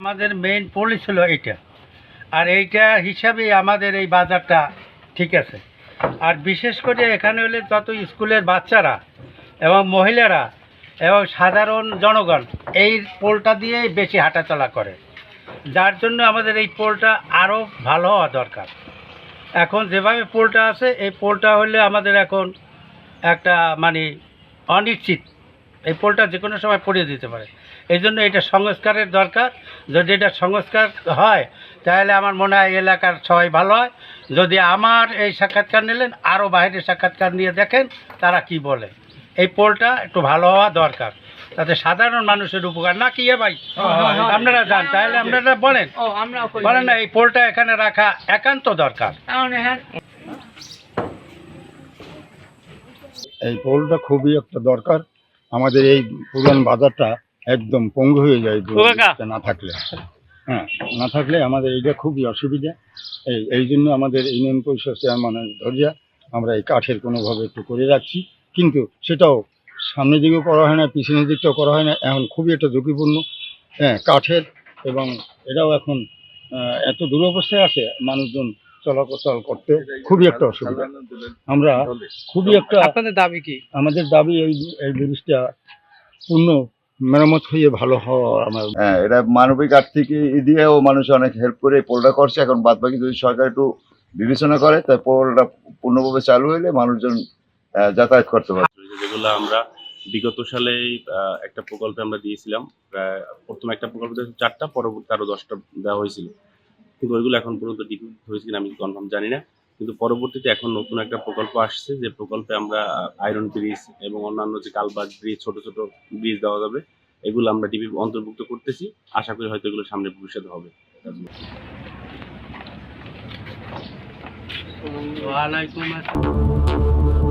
আমাদের মেইন পলি ছিল এইটা, আর এইটা হিসাবেই আমাদের এই বাজারটা ঠিক আছে। আর বিশেষ করে এখানে হলে যত স্কুলের বাচ্চারা এবং মহিলারা এবং সাধারণ জনগণ এই পোলটা দিয়েই বেশি হাঁটাচলা করে, যার জন্য আমাদের এই পোলটা আরও ভালো হওয়া দরকার। এখন যেভাবে পোলটা আছে, এই পোলটা হলে আমাদের এখন একটা মানে অনিশ্চিত, এই পোলটা যে কোনো সময় পড়িয়ে দিতে পারে। এই জন্য এটা সংস্কারের দরকার। যদি এটা সংস্কার হয় তাহলে আমার মনে হয় এলাকার সবাই ভালো হয়। যদি আমার এই সাক্ষাৎকার নিলেন, আরও বাইরের সাক্ষাৎকার নিয়ে দেখেন তারা কি বলে। এই পোলটা একটু ভালো হওয়া দরকার, তাতে সাধারণ মানুষের উপকার না কি ভাই? আপনারা যান, তাহলে আপনারা বলেন বলেন না, এই পোলটা এখানে রাখা একান্ত দরকার। এই পোলটা খুবই একটা দরকার। আমাদের এই পুরান বাজারটা একদম পঙ্গু হয়ে যায় না থাকলে। হ্যাঁ, না থাকলে আমাদের এইটা খুবই অসুবিধা। এই জন্য আমাদের ইউনিয়ন পরিষদ চেয়ারম্যানের ধরিয়া আমরা এই কাঠের কোনোভাবে একটু করে রাখছি, কিন্তু সেটাও সামনের দিকেও করা হয় না, পিছনের দিকটাও করা হয় না। এখন খুবই একটা ঝুঁকিপূর্ণ, হ্যাঁ, কাঠের, এবং এটাও এখন এত দুরবস্থায় আছে, মানুষজন চলাচল করতে খুবই একটা অসুবিধা। আমরা খুবই একটা, আপনাদের দাবি কি? আমাদের দাবি এই ব্রিজটা পূর্ণ মেরামত হয়ে ভালো হওয়া। হ্যাঁ, এটা মানবিক আর্থিক দিয়েও মানুষ অনেক হেল্প করে পোলটা করছে। এখন বাদ বাকি যদি সরকার একটু বিবেচনা করে, তাই পোলটা পূর্ণভাবে চালু হইলে মানুষজন যাতায়াত করতে পারে। যেগুলো আমরা বিগত সালে একটা প্রকল্পে আমরা দিয়েছিলাম, প্রথম একটা প্রকল্প 4টা, পরবর্তী আরো 10টা দেওয়া হয়েছিল, কিন্তু ওইগুলো এখন পর্যন্ত ডিপিট হয়েছে কিনা আমি কনফার্ম জানি না। কিন্তু পরবর্তীতে এখন নতুন একটা প্রকল্প আসছে, যে প্রকল্পে আমরা আয়রন ব্রিজ এবং অন্যান্য যে কালভার্ট ব্রিজ, ছোট ছোট ব্রিজ দেওয়া যাবে, এগুলো আমরা ডিপি অন্তর্ভুক্ত করতেছি। আশা করি হয়তো এগুলো সামনে ভবিষ্যতে হবে। ওয়ালাইকুম আসসালাম।